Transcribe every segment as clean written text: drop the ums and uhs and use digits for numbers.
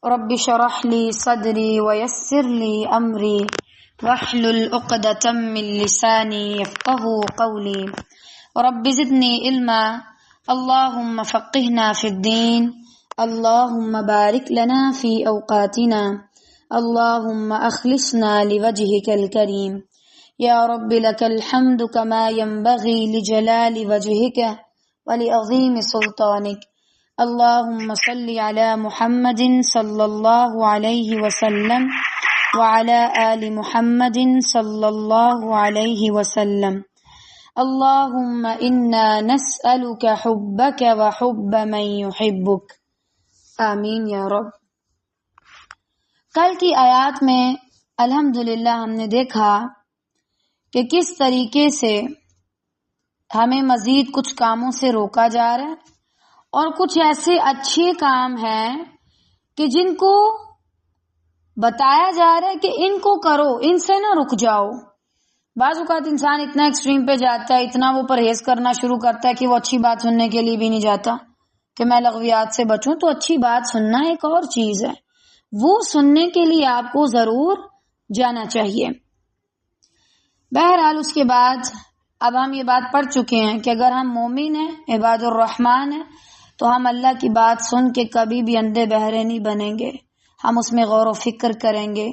رب اشرح لي صدري ويسر لي أمري واحلل عقدة من لساني يفقهوا قولي رب زدني علما اللهم فقهنا في الدين اللهم بارك لنا في أوقاتنا اللهم أخلصنا لوجهك الكريم يا رب لك الحمد كما ينبغي لجلال وجهك ولعظيم سلطانك اللهم صل على محمد صلى الله عليه وسلم وعلى آل محمد صلى الله عليه وسلم اللهم إنا نسألك حبك وحب من يحبك آمین یا رب۔ کل کی آیات میں الحمدللہ ہم نے دیکھا کہ کس طریقے سے ہمیں مزید کچھ کاموں سے روکا جا رہا ہے اور کچھ ایسے اچھے کام ہیں کہ جن کو بتایا جا رہا ہے کہ ان کو کرو، ان سے نہ رک جاؤ۔ بعض اوقات انسان اتنا ایکسٹریم پہ جاتا ہے، اتنا وہ پرہیز کرنا شروع کرتا ہے کہ وہ اچھی بات سننے کے لیے بھی نہیں جاتا کہ میں لغویات سے بچوں۔ تو اچھی بات سننا ایک اور چیز ہے، وہ سننے کے لیے آپ کو ضرور جانا چاہیے۔ بہرحال اس کے بعد اب ہم یہ بات پڑھ چکے ہیں کہ اگر ہم مومن ہیں، عباد الرحمن ہیں، تو ہم اللہ کی بات سن کے کبھی بھی اندھے بہرے نہیں بنیں گے، ہم اس میں غور و فکر کریں گے،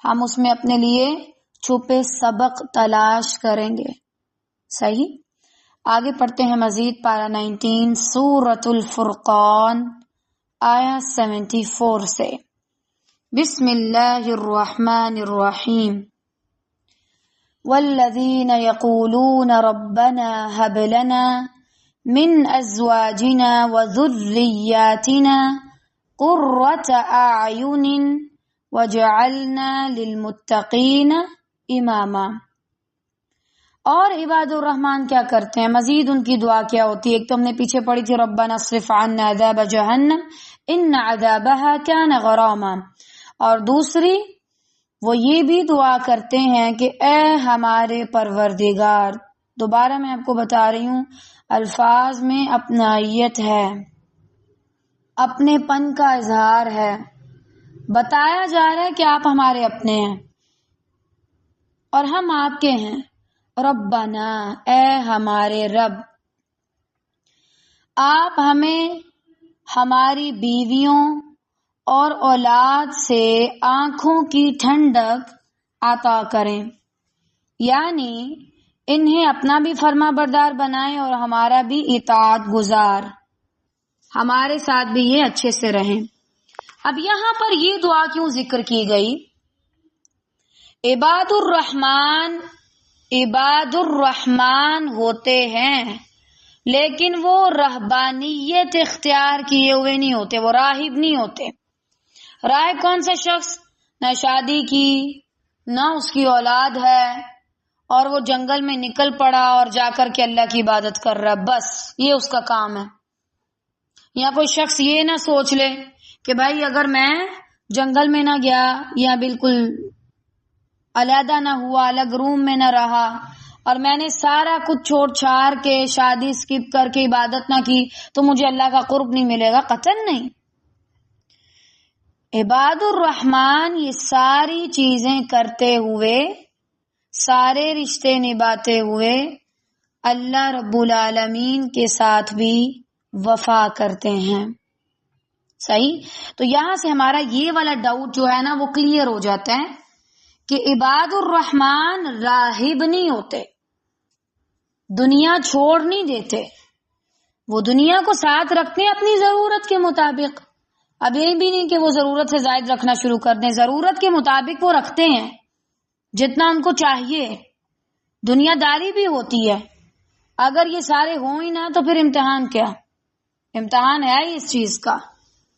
ہم اس میں اپنے لیے چھپے سبق تلاش کریں گے۔ صحیح؟ آگے پڑھتے ہیں مزید پارہ 19 سورۃ الفرقان آیا 74 سے۔ بسم اللہ الرحمن الرحیم والذین یقولون ربنا هب لنا من ازواجنا وذریاتنا قرۃ اعین وجعلنا للمتقین اماما۔ اور عباد الرحمن کیا کرتے ہیں؟ مزید ان کی دعا کیا ہوتی ہے؟ ایک تو ہم نے پیچھے پڑھی تھی ربنا اصرف عنا عذاب جہنم ان عذابها کان غراما، اور دوسری وہ یہ بھی دعا کرتے ہیں کہ اے ہمارے پروردگار۔ دوبارہ میں آپ کو بتا رہی ہوں، الفاظ میں اپنائیت ہے، اپنے پن کا اظہار ہے، بتایا جا رہا ہے کہ آپ ہمارے اپنے ہیں اور ہم آپ کے ہیں۔ ربنا، اے ہمارے رب، آپ ہمیں ہماری بیویوں اور اولاد سے آنکھوں کی ٹھنڈک عطا کریں، یعنی انہیں اپنا بھی فرما بردار بنائیں اور ہمارا بھی اطاعت گزار، ہمارے ساتھ بھی یہ اچھے سے رہیں۔ اب یہاں پر یہ دعا کیوں ذکر کی گئی؟ عباد الرحمن ہوتے ہیں لیکن وہ رہبانیت اختیار کیے ہوئے نہیں ہوتے، وہ راہب نہیں ہوتے۔ راہب کون سا شخص نہ شادی کی نہ اس کی اولاد ہے اور وہ جنگل میں نکل پڑا اور جا کر کے اللہ کی عبادت کر رہا، بس یہ اس کا کام ہے۔ یا کوئی شخص یہ نہ سوچ لے کہ بھائی اگر میں جنگل میں نہ گیا یا بالکل علیحدہ نہ ہوا، الگ روم میں نہ رہا اور میں نے سارا کچھ چھوڑ چھاڑ کے شادی سکپ کر کے عبادت نہ کی تو مجھے اللہ کا قرب نہیں ملے گا، قطعاً نہیں۔ عباد الرحمن یہ ساری چیزیں کرتے ہوئے، سارے رشتے نبھاتے ہوئے اللہ رب العالمین کے ساتھ بھی وفا کرتے ہیں۔ صحیح؟ تو یہاں سے ہمارا یہ والا ڈاؤٹ جو ہے نا وہ کلیئر ہو جاتا ہے کہ عباد الرحمن راہب نہیں ہوتے، دنیا چھوڑ نہیں دیتے، وہ دنیا کو ساتھ رکھتے ہیں اپنی ضرورت کے مطابق۔ اب یہ بھی نہیں کہ وہ ضرورت سے زائد رکھنا شروع کر دیں، ضرورت کے مطابق وہ رکھتے ہیں جتنا ان کو چاہیے، دنیا داری بھی ہوتی ہے۔ اگر یہ سارے ہوں ہی نہ تو پھر امتحان کیا؟ امتحان ہے ہی اس چیز کا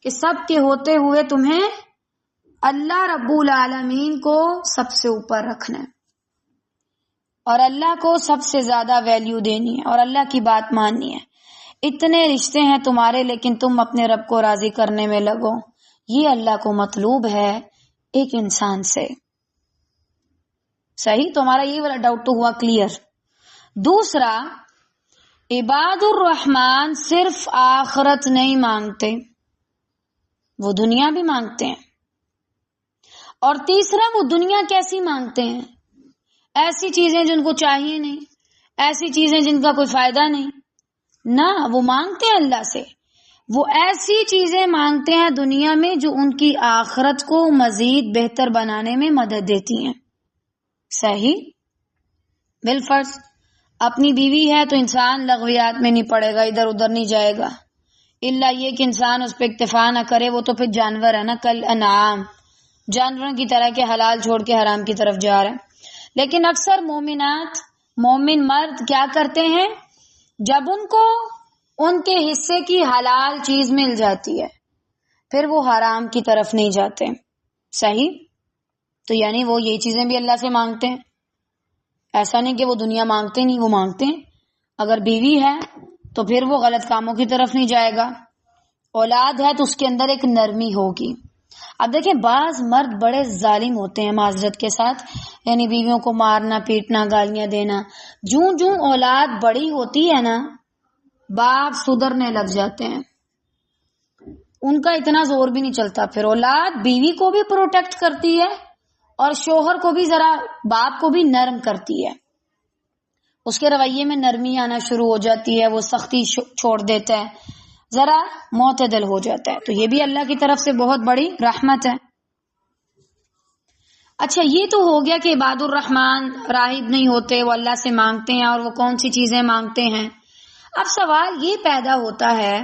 کہ سب کے ہوتے ہوئے تمہیں اللہ رب العالمین کو سب سے اوپر رکھنا ہے اور اللہ کو سب سے زیادہ ویلیو دینی ہے اور اللہ کی بات ماننی ہے۔ اتنے رشتے ہیں تمہارے لیکن تم اپنے رب کو راضی کرنے میں لگو، یہ اللہ کو مطلوب ہے ایک انسان سے۔ صحیح؟ تو ہمارا یہ والا ڈاؤٹ تو ہوا کلیئر۔ دوسرا، عباد الرحمن صرف آخرت نہیں مانگتے، وہ دنیا بھی مانگتے ہیں. اور تیسرا وہ دنیا کیسی مانگتے ہیں؟ ایسی چیزیں جن کو چاہیے نہیں، ایسی چیزیں جن کا کوئی فائدہ نہیں. نہ، وہ مانگتے ہیں اللہ سے، وہ ایسی چیزیں مانگتے ہیں دنیا میں جو ان کی آخرت کو مزید بہتر بنانے میں مدد دیتی ہیں. صحیح؟ بالفرض اپنی بیوی ہے تو انسان لغویات میں نہیں پڑے گا، ادھر ادھر نہیں جائے گا، الا یہ کہ انسان اس پہ اکتفا نہ کرے، وہ تو پھر جانور ہے نا، کل انعام، جانوروں کی طرح کے حلال چھوڑ کے حرام کی طرف جا رہے ہیں. لیکن اکثر مومنات، مومن مرد کیا کرتے ہیں، جب ان کو ان کے حصے کی حلال چیز مل جاتی ہے پھر وہ حرام کی طرف نہیں جاتے. صحیح؟ تو یعنی وہ یہ چیزیں بھی اللہ سے مانگتے ہیں. ایسا نہیں کہ وہ دنیا مانگتے نہیں، وہ مانگتے ہیں. اگر بیوی ہے تو پھر وہ غلط کاموں کی طرف نہیں جائے گا. اولاد ہے تو اس کے اندر ایک نرمی ہوگی. اب دیکھیں بعض مرد بڑے ظالم ہوتے ہیں معذرت کے ساتھ، یعنی بیویوں کو مارنا، پیٹنا، گالیاں دینا. جوں جوں اولاد بڑی ہوتی ہے نا، باپ سدھرنے لگ جاتے ہیں، ان کا اتنا زور بھی نہیں چلتا. پھر اولاد بیوی کو بھی پروٹیکٹ کرتی ہے اور شوہر کو بھی، ذرا باپ کو بھی نرم کرتی ہے. اس کے رویے میں نرمی آنا شروع ہو جاتی ہے، وہ سختی چھوڑ دیتا ہے، ذرا معتدل ہو جاتا ہے. تو یہ بھی اللہ کی طرف سے بہت بڑی رحمت ہے. اچھا، یہ تو ہو گیا کہ عباد الرحمن راہب نہیں ہوتے، وہ اللہ سے مانگتے ہیں. اور وہ کون سی چیزیں مانگتے ہیں؟ اب سوال یہ پیدا ہوتا ہے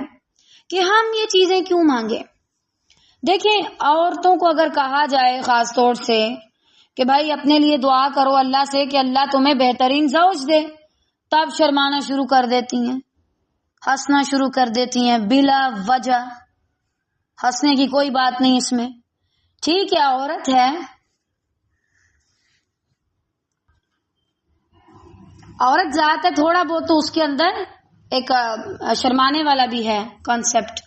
کہ ہم یہ چیزیں کیوں مانگے. دیکھیں، عورتوں کو اگر کہا جائے خاص طور سے کہ بھائی اپنے لیے دعا کرو اللہ سے کہ اللہ تمہیں بہترین زوج دے، تب شرمانا شروع کر دیتی ہیں، ہنسنا شروع کر دیتی ہیں بلا وجہ. ہنسنے کی کوئی بات نہیں اس میں. ٹھیک ہے، عورت ہے، عورت ذات ہے، تھوڑا بہت تو اس کے اندر ایک شرمانے والا بھی ہے کانسیپٹ.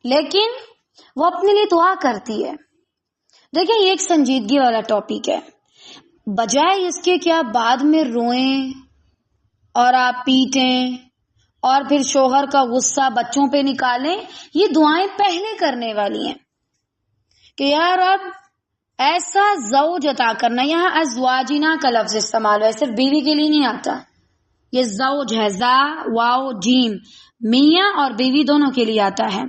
لیکن وہ اپنے لیے دعا کرتی ہے. دیکھیں، یہ ایک سنجیدگی والا ٹاپک ہے. بجائے اس کے کہ آپ بعد میں روئیں اور آپ پیٹیں اور پھر شوہر کا غصہ بچوں پہ نکالیں، یہ دعائیں پہلے کرنے والی ہیں کہ یا رب ایسا زوج عطا کرنا. یہاں ازواجنا کا لفظ استعمال ہے، صرف بیوی کے لیے نہیں آتا. یہ زوج ہے، زا واو جیم، میاں اور بیوی دونوں کے لیے آتا ہے.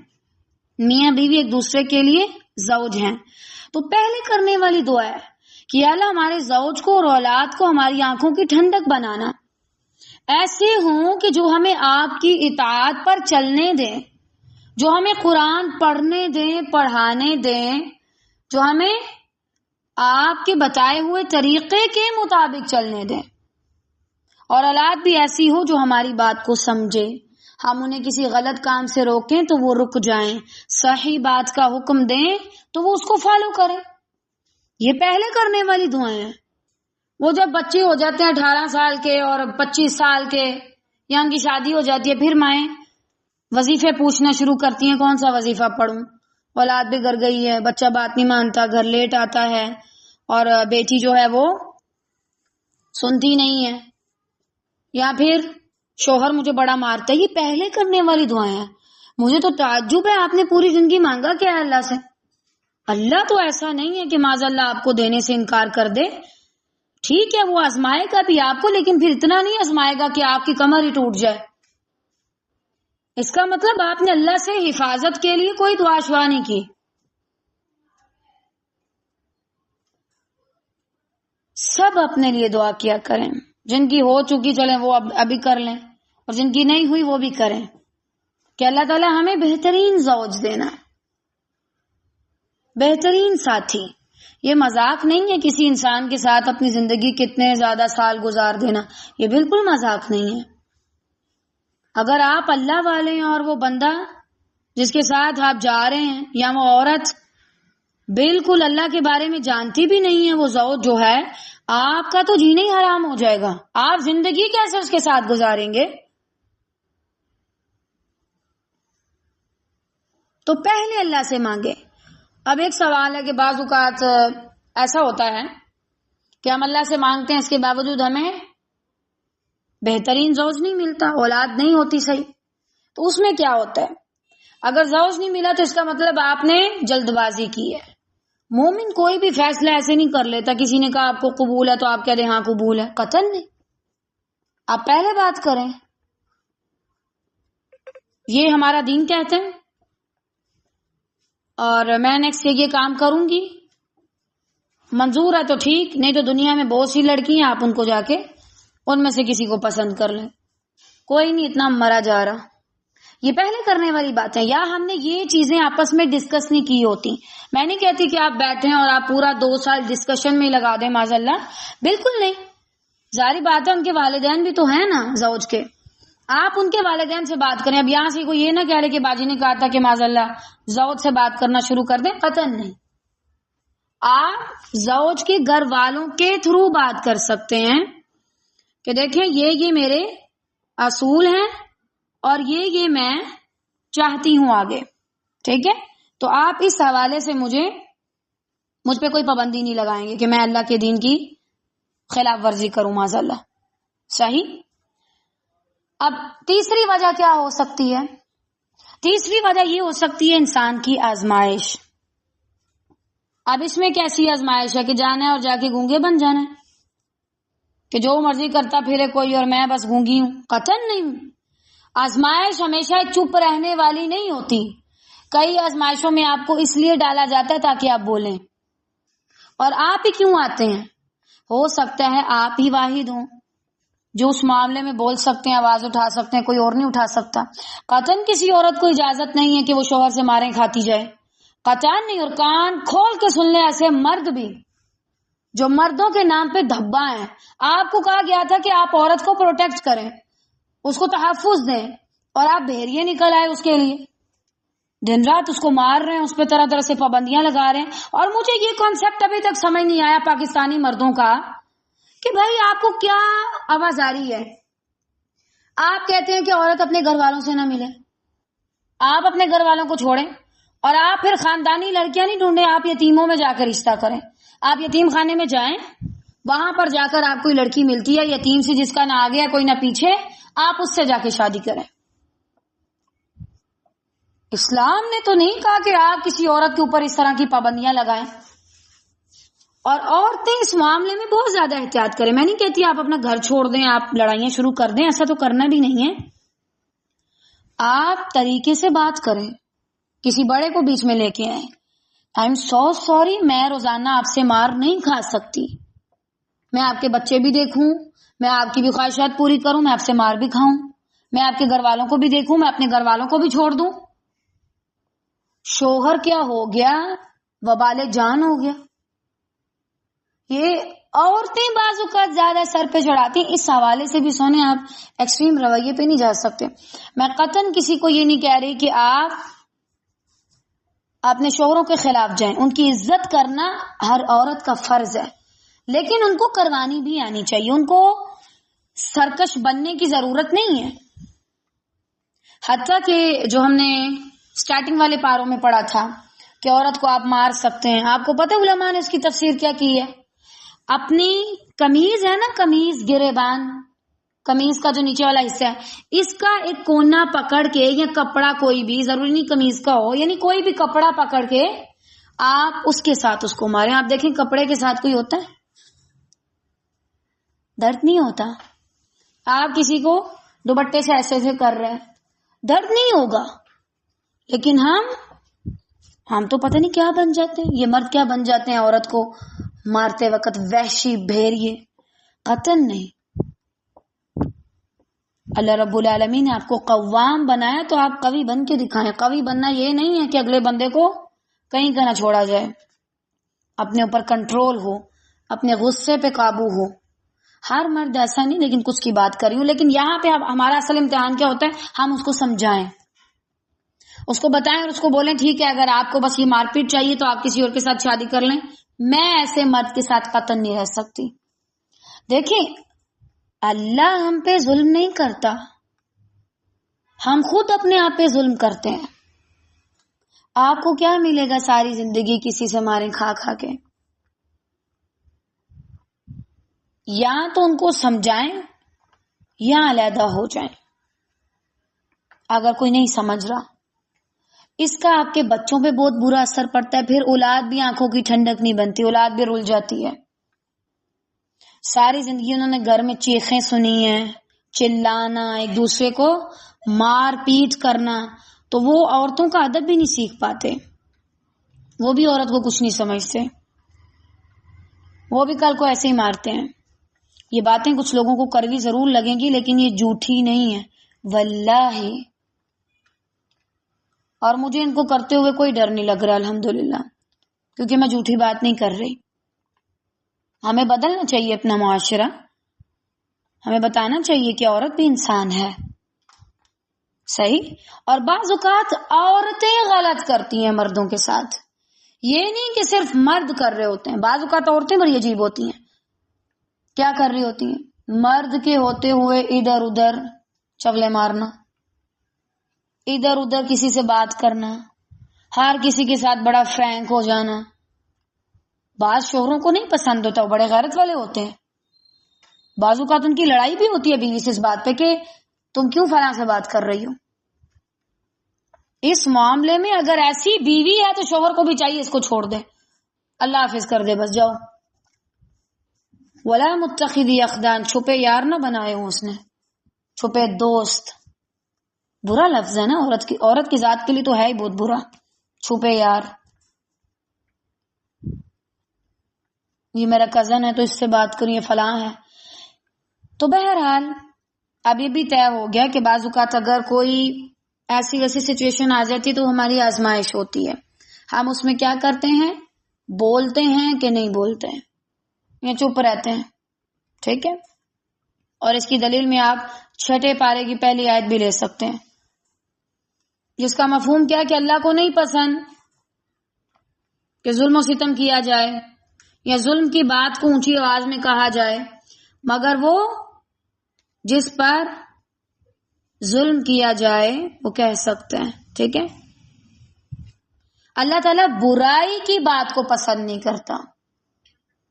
میاں بیوی ایک دوسرے کے لیے زوج ہیں. تو پہلے کرنے والی دعا ہے کہ یا اللہ ہمارے زوج کو اور اولاد کو ہماری آنکھوں کی ٹھنڈک بنانا، ایسے ہوں کہ جو ہمیں آپ کی اطاعت پر چلنے دیں، جو ہمیں قرآن پڑھنے دیں، پڑھانے دیں، جو ہمیں آپ کے بتائے ہوئے طریقے کے مطابق چلنے دیں. اور اولاد بھی ایسی ہو جو ہماری بات کو سمجھے. ہم انہیں کسی غلط کام سے روکیں تو وہ رک جائیں، صحیح بات کا حکم دیں تو وہ اس کو فالو کریں. یہ پہلے کرنے والی دعائیں ہیں. وہ جب بچے ہو جاتے ہیں 18 سال کے اور 25 سال کے، یا ان کی شادی ہو جاتی ہے، پھر مائیں وظیفے پوچھنا شروع کرتی ہیں کون سا وظیفہ پڑھوں. اولاد بھی گر گئی ہے، بچہ بات نہیں مانتا، گھر لیٹ آتا ہے، اور بیٹی جو ہے وہ سنتی نہیں ہے، یا پھر شوہر مجھے بڑا مارتا ہے. یہ پہلے کرنے والی دعائیں ہیں. مجھے تو تعجب ہے، آپ نے پوری زندگی مانگا کیا ہے اللہ سے؟ اللہ تو ایسا نہیں ہے کہ معاذ اللہ آپ کو دینے سے انکار کر دے. ٹھیک ہے، وہ آزمائے گا بھی آپ کو، لیکن پھر اتنا نہیں آزمائے گا کہ آپ کی کمر ہی ٹوٹ جائے. اس کا مطلب آپ نے اللہ سے حفاظت کے لیے کوئی دعا شوا نہیں کی. سب اپنے لیے دعا کیا کریں. جن کی ہو چکی چلیں وہ ابھی کر لیں، اور جن کی نہیں ہوئی وہ بھی کریں، کہ اللہ تعالیٰ ہمیں بہترین زوج دینا، بہترین ساتھی. یہ مذاق نہیں ہے کسی انسان کے ساتھ اپنی زندگی کتنے زیادہ سال گزار دینا، یہ بالکل مذاق نہیں ہے. اگر آپ اللہ والے ہیں اور وہ بندہ جس کے ساتھ آپ جا رہے ہیں، یا وہ عورت بالکل اللہ کے بارے میں جانتی بھی نہیں ہے، وہ زوج جو ہے، آپ کا تو جینا ہی حرام ہو جائے گا. آپ زندگی کیسے اس کے ساتھ گزاریں گے؟ تو پہلے اللہ سے مانگے. اب ایک سوال ہے کہ بعض اوقات ایسا ہوتا ہے کہ ہم اللہ سے مانگتے ہیں، اس کے باوجود ہمیں بہترین زوج نہیں ملتا، اولاد نہیں ہوتی صحیح، تو اس میں کیا ہوتا ہے؟ اگر زوج نہیں ملا تو اس کا مطلب آپ نے جلد بازی کی ہے۔ مومن کوئی بھی فیصلہ ایسے نہیں کر لیتا، کسی نے کہا آپ کو قبول ہے تو آپ کہہ دیں ہاں قبول ہے، قطعاً نہیں، آپ پہلے بات کریں، یہ ہمارا دین کہتے ہیں، اور میں نیکسٹ یہ کام کروں گی، منظور ہے تو ٹھیک، نہیں تو دنیا میں بہت سی لڑکی ہیں، آپ ان کو جا کے ان میں سے کسی کو پسند کر لیں، کوئی نہیں اتنا مرا جا رہا۔ یہ پہلے کرنے والی بات ہے، یا ہم نے یہ چیزیں آپس میں ڈسکس نہیں کی ہوتی۔ میں نہیں کہتی کہ آپ بیٹھیں اور آپ پورا 2 سال ڈسکشن میں لگا دیں، معاذ اللہ، بالکل نہیں، ظاہری بات ہے ان کے والدین بھی تو ہیں نا زوج کے، آپ ان کے والدین سے بات کریں۔ اب یہاں سے کوئی یہ نہ کہہ رہے کہ باجی نے کہا تھا کہ معاذ اللہ زوج سے بات کرنا شروع کر دیں، قطعاً نہیں، آپ زوج کے گھر والوں کے تھرو بات کر سکتے ہیں کہ دیکھیں یہ میرے اصول ہیں اور یہ میں چاہتی ہوں آگے، ٹھیک ہے؟ تو آپ اس حوالے سے مجھ پہ کوئی پابندی نہیں لگائیں گے کہ میں اللہ کے دین کی خلاف ورزی کروں، معاذ اللہ، صحیح؟ اب تیسری وجہ کیا ہو سکتی ہے؟ تیسری وجہ یہ ہو سکتی ہے انسان کی آزمائش۔ اب اس میں کیسی آزمائش ہے کہ جانا ہے اور جا کے گونگے بن جانا ہے کہ جو مرضی کرتا پھرے کوئی اور میں بس گونگی ہوں، قطعاً نہیں۔ آزمائش ہمیشہ چپ رہنے والی نہیں ہوتی، کئی آزمائشوں میں آپ کو اس لیے ڈالا جاتا ہے تاکہ آپ بولیں، اور آپ ہی کیوں آتے ہیں؟ ہو سکتا ہے آپ ہی واحد ہوں جو اس معاملے میں بول سکتے ہیں، آواز اٹھا سکتے ہیں، کوئی اور نہیں اٹھا سکتا۔ قطعاً کسی عورت کو اجازت نہیں ہے کہ وہ شوہر سے ماریں کھاتی جائے، قطعاً نہیں، اور کان کھول کے سن لیں ایسے مرد بھی جو مردوں کے نام پہ دھبا ہیں۔ آپ کو کہا گیا تھا کہ آپ عورت کو پروٹیکٹ کریں، اس کو تحفظ دیں، اور آپ بحریے نکل آئے اس کے لیے، دن رات اس کو مار رہے ہیں، اس پہ طرح طرح سے پابندیاں لگا رہے ہیں۔ اور مجھے یہ کانسیپٹ ابھی تک سمجھ نہیں آیا پاکستانی مردوں کا کہ بھائی آپ کو کیا آواز آ رہی ہے؟ آپ کہتے ہیں کہ عورت اپنے گھر والوں سے نہ ملے، آپ اپنے گھر والوں کو چھوڑیں، اور آپ پھر خاندانی لڑکیاں نہیں ڈھونڈیں، آپ یتیموں میں جا کر رشتہ کریں، آپ یتیم خانے میں جائیں، وہاں پر جا کر آپ کوئی لڑکی ملتی ہے یتیم سی جس کا نہ آگے ہے کوئی نہ پیچھے، آپ اس سے جا کے شادی کریں۔ اسلام نے تو نہیں کہا کہ آپ کسی عورت کے اوپر اس طرح کی پابندیاں لگائیں، اور عورتیں اس معاملے میں بہت زیادہ احتیاط کریں۔ میں نہیں کہتی آپ اپنا گھر چھوڑ دیں، آپ لڑائیاں شروع کر دیں، ایسا تو کرنا بھی نہیں ہے، آپ طریقے سے بات کریں، کسی بڑے کو بیچ میں لے کے آئیں، آئی ایم سو سوری، میں روزانہ آپ سے مار نہیں کھا سکتی، میں آپ کے بچے بھی دیکھوں، میں آپ کی بھی خواہشات پوری کروں، میں آپ سے مار بھی کھاؤں، میں آپ کے گھر والوں کو بھی دیکھوں، میں اپنے گھر والوں کو بھی چھوڑ دوں۔ شوہر کیا ہو گیا؟ وبال جان ہو گیا۔ یہ عورتیں بعض اوقات زیادہ سر پہ چڑھاتی، اس حوالے سے بھی سونے آپ ایکسٹریم رویے پہ نہیں جا سکتے۔ میں قطعاً کسی کو یہ نہیں کہہ رہی کہ آپ اپنے شوہروں کے خلاف جائیں، ان کی عزت کرنا ہر عورت کا فرض ہے، لیکن ان کو کروانی بھی آنی چاہیے، ان کو سرکش بننے کی ضرورت نہیں ہے۔ حتیٰ کہ جو ہم نے سٹارٹنگ والے پاروں میں پڑھا تھا کہ عورت کو آپ مار سکتے ہیں، آپ کو پتہ علماء نے اس کی تفسیر کیا کی ہے؟ اپنی قمیض ہے نا، قمیض گریبان، قمیض کا جو نیچے والا حصہ ہے، اس کا ایک کونا پکڑ کے، یا کپڑا کوئی بھی، ضروری نہیں قمیض کا ہو، یعنی کوئی بھی کپڑا پکڑ کے آپ اس کے ساتھ اس کو ماریں۔ آپ دیکھیں کپڑے کے ساتھ کوئی ہوتا ہے؟ درد نہیں ہوتا۔ آپ کسی کو دوپٹے سے ایسے ایسے کر رہے ہیں، درد نہیں ہوگا، لیکن ہم تو پتہ نہیں کیا بن جاتے ہیں، یہ مرد کیا بن جاتے ہیں عورت کو مارتے وقت، وحشی بھیڑیے، قطعاً نہیں۔ اللہ رب العالمین نے آپ کو قوام بنایا تو آپ قوی بن کے دکھائیں۔ قوی بننا یہ نہیں ہے کہ اگلے بندے کو کہیں کا نہ چھوڑا جائے، اپنے اوپر کنٹرول ہو، اپنے غصے پہ قابو ہو۔ ہر مرد ایسا نہیں، لیکن کچھ کی بات کر رہی ہوں۔ لیکن یہاں پہ ہمارا اصل امتحان کیا ہوتا ہے؟ ہم اس کو سمجھائیں، اس کو بتائیں، اور اس کو بولیں ٹھیک ہے اگر آپ کو بس یہ مار پیٹ چاہیے تو آپ کسی اور کے ساتھ شادی کر لیں، میں ایسے مرد کے ساتھ قطعاً نہیں رہ سکتی۔ دیکھیں اللہ ہم پہ ظلم نہیں کرتا، ہم خود اپنے آپ پہ ظلم کرتے ہیں۔ آپ کو کیا ملے گا ساری زندگی کسی سے ماریں کھا کھا کے؟ یا تو ان کو سمجھائیں یا علیحدہ ہو جائیں اگر کوئی نہیں سمجھ رہا. اس کا آپ کے بچوں پہ بہت برا اثر پڑتا ہے. پھر اولاد بھی آنکھوں کی ٹھنڈک نہیں بنتی, اولاد بھی رل جاتی ہے. ساری زندگی انہوں نے گھر میں چیخیں سنی ہیں, چلانا, ایک دوسرے کو مار پیٹ کرنا, تو وہ عورتوں کا ادب بھی نہیں سیکھ پاتے. وہ بھی عورت کو کچھ نہیں سمجھتے, وہ بھی کل کو ایسے ہی مارتے ہیں. یہ باتیں کچھ لوگوں کو کڑوی ضرور لگیں گی لیکن یہ جھوٹی نہیں ہے واللہ. اور مجھے ان کو کرتے ہوئے کوئی ڈر نہیں لگ رہا الحمدللہ, کیونکہ میں جھوٹی بات نہیں کر رہی. ہمیں بدلنا چاہیے اپنا معاشرہ, ہمیں بتانا چاہیے کہ عورت بھی انسان ہے. صحیح. اور بعض اوقات عورتیں غلط کرتی ہیں مردوں کے ساتھ, یہ نہیں کہ صرف مرد کر رہے ہوتے ہیں. بعض اوقات عورتیں بڑی عجیب ہوتی ہیں. کیا کر رہی ہوتی ہیں؟ مرد کے ہوتے ہوئے ادھر ادھر چغلے مارنا, ادھر ادھر کسی سے بات کرنا, ہر کسی کے ساتھ بڑا فرینک ہو جانا. بعض شوہروں کو نہیں پسند ہوتا, وہ بڑے غیرت والے ہوتے ہیں. بعض اوقات ان کی لڑائی بھی ہوتی ہے بیوی سے اس بات پہ کہ تم کیوں فلاں سے بات کر رہی ہو. اس معاملے میں اگر ایسی بیوی ہے تو شوہر کو بھی چاہیے اس کو چھوڑ دے, اللہ حافظ کر دے, بس جاؤ. ولا متخذی اخدان, چھپے یار نہ بنائے ہوں اس نے, چھپے دوست. برا لفظ ہے نا, عورت کی ذات کے لیے تو ہے ہی بہت برا, چھپے یار. یہ میرا کزن ہے تو اس سے بات کروں, یہ فلاں ہے. تو بہرحال اب یہ بھی طے ہو گیا کہ بعض اوقات اگر کوئی ایسی ویسی سچویشن آ جاتی تو ہماری آزمائش ہوتی ہے. ہم اس میں کیا کرتے ہیں, بولتے ہیں کہ نہیں بولتے ہیں, یا چپ رہتے ہیں. ٹھیک ہے. اور اس کی دلیل میں آپ 6 پارے کی پہلی آیت بھی لے سکتے ہیں, جس کا مفہوم کیا کہ اللہ کو نہیں پسند کہ ظلم و ستم کیا جائے یا ظلم کی بات کو اونچی آواز میں کہا جائے, مگر وہ جس پر ظلم کیا جائے وہ کہہ سکتے ہیں. ٹھیک ہے. اللہ تعالیٰ برائی کی بات کو پسند نہیں کرتا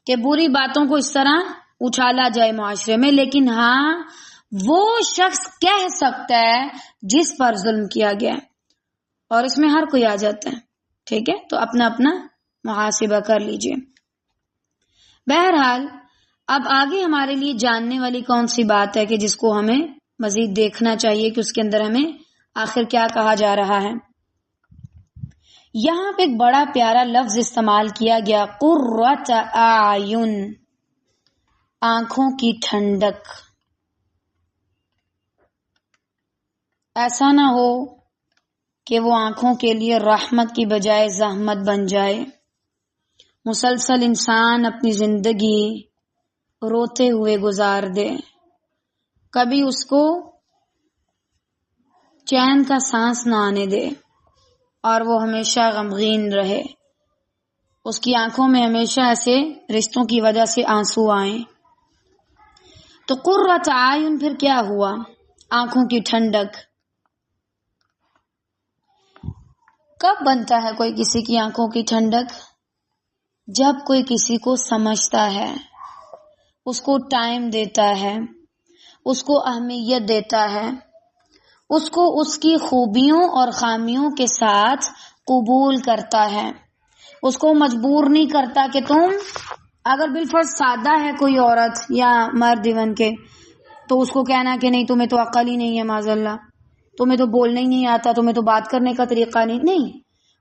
کہ بری باتوں کو اس طرح اچھالا جائے معاشرے میں, لیکن ہاں وہ شخص کہہ سکتا ہے جس پر ظلم کیا گیا, اور اس میں ہر کوئی آ جاتا ہے. ٹھیک ہے. تو اپنا اپنا محاسبہ کر لیجئے. بہرحال اب آگے ہمارے لیے جاننے والی کون سی بات ہے کہ جس کو ہمیں مزید دیکھنا چاہیے کہ اس کے اندر ہمیں آخر کیا کہا جا رہا ہے. یہاں پہ ایک بڑا پیارا لفظ استعمال کیا گیا, قرۃ اعین, آنکھوں کی ٹھنڈک. ایسا نہ ہو کہ وہ آنکھوں کے لیے رحمت کی بجائے زحمت بن جائے. مسلسل انسان اپنی زندگی روتے ہوئے گزار دے, کبھی اس کو چین کا سانس نہ آنے دے, اور وہ ہمیشہ غمگین رہے. اس کی آنکھوں میں ہمیشہ ایسے رشتوں کی وجہ سے آنسو آئیں. تو قرۃ اعین پھر کیا ہوا؟ آنکھوں کی ٹھنڈک. کب بنتا ہے کوئی کسی کی آنکھوں کی ٹھنڈک؟ جب کوئی کسی کو سمجھتا ہے, اس کو ٹائم دیتا ہے, اس کو اہمیت دیتا ہے, اس کو اس کی خوبیوں اور خامیوں کے ساتھ قبول کرتا ہے, اس کو مجبور نہیں کرتا کہ تم, اگر بالفرض سادہ ہے کوئی عورت یا مرد ایون کے, تو اس کو کہنا کہ نہیں تمہیں تو عقل ہی نہیں ہے, معاذ اللہ تمہیں تو بولنا ہی نہیں آتا, تمہیں تو بات کرنے کا طریقہ نہیں.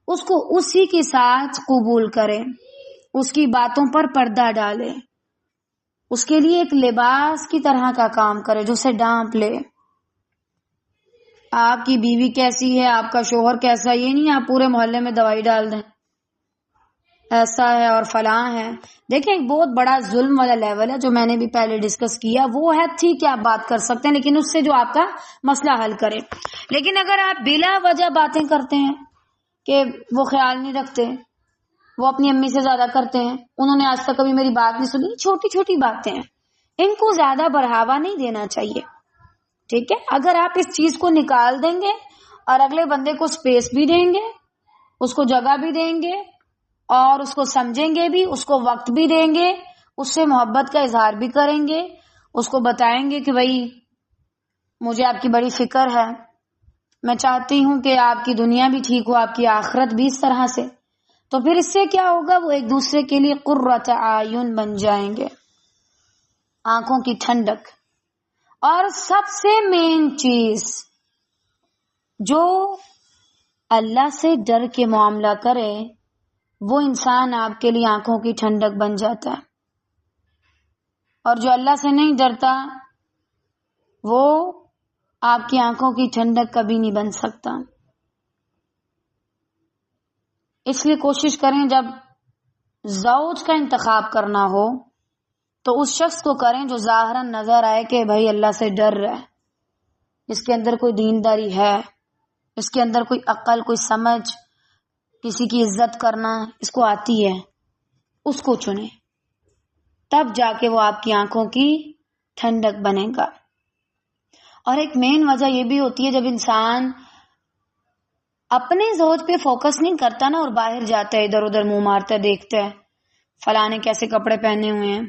اس کو اسی کے ساتھ قبول کرے, اس کی باتوں پر پردہ ڈالے, اس کے لیے ایک لباس کی طرح کا کام کرے جو اسے ڈانپ لے. آپ کی بیوی کیسی ہے, آپ کا شوہر کیسا, یہ نہیں آپ پورے محلے میں دوائی ڈال دیں ایسا ہے اور فلاں ہے. دیکھیں ایک بہت بڑا ظلم والا لیول ہے جو میں نے بھی پہلے ڈسکس کیا, وہ ہے ٹھیک ہے آپ بات کر سکتے ہیں لیکن اس سے جو آپ کا مسئلہ حل کرے. لیکن اگر آپ بلا وجہ باتیں کرتے ہیں کہ وہ خیال نہیں رکھتے, وہ اپنی امی سے زیادہ کرتے ہیں, انہوں نے آج تک کبھی میری بات نہیں سنی, چھوٹی چھوٹی باتیں ہیں, ان کو زیادہ بڑھاوا نہیں دینا چاہیے. ٹھیک ہے. اگر آپ اس چیز کو نکال دیں گے اور اگلے بندے کو سپیس بھی دیں گے, اس کو جگہ بھی دیں گے, اور اس کو سمجھیں گے بھی, اس کو وقت بھی دیں گے, اس سے محبت کا اظہار بھی کریں گے, اس کو بتائیں گے کہ بھائی مجھے آپ کی بڑی فکر ہے، میں چاہتی ہوں کہ آپ کی دنیا بھی ٹھیک ہو، آپ کی آخرت بھی اس طرح سے. تو پھر اس سے کیا ہوگا، وہ ایک دوسرے کے لیے قرۃ اعین بن جائیں گے، آنکھوں کی ٹھنڈک. اور سب سے مین چیز، جو اللہ سے ڈر کے معاملہ کرے وہ انسان آپ کے لیے آنکھوں کی ٹھنڈک بن جاتا ہے، اور جو اللہ سے نہیں ڈرتا وہ آپ کی آنکھوں کی ٹھنڈک کبھی نہیں بن سکتا. اس لیے کوشش کریں جب زوج کا انتخاب کرنا ہو تو اس شخص کو کریں جو ظاہراً نظر آئے کہ بھائی اللہ سے ڈر رہا ہے، اس کے اندر کوئی دینداری ہے، اس کے اندر کوئی عقل، کوئی سمجھ، کسی کی عزت کرنا اس کو آتی ہے، اس کو چنیں. تب جا کے وہ آپ کی آنکھوں کی ٹھنڈک بنے گا. اور ایک مین وجہ یہ بھی ہوتی ہے، جب انسان اپنے زوج پہ فوکس نہیں کرتا نا اور باہر جاتا ہے، ادھر ادھر منہ مارتا ہے، دیکھتا ہے فلاں نے کیسے کپڑے پہنے ہوئے ہیں.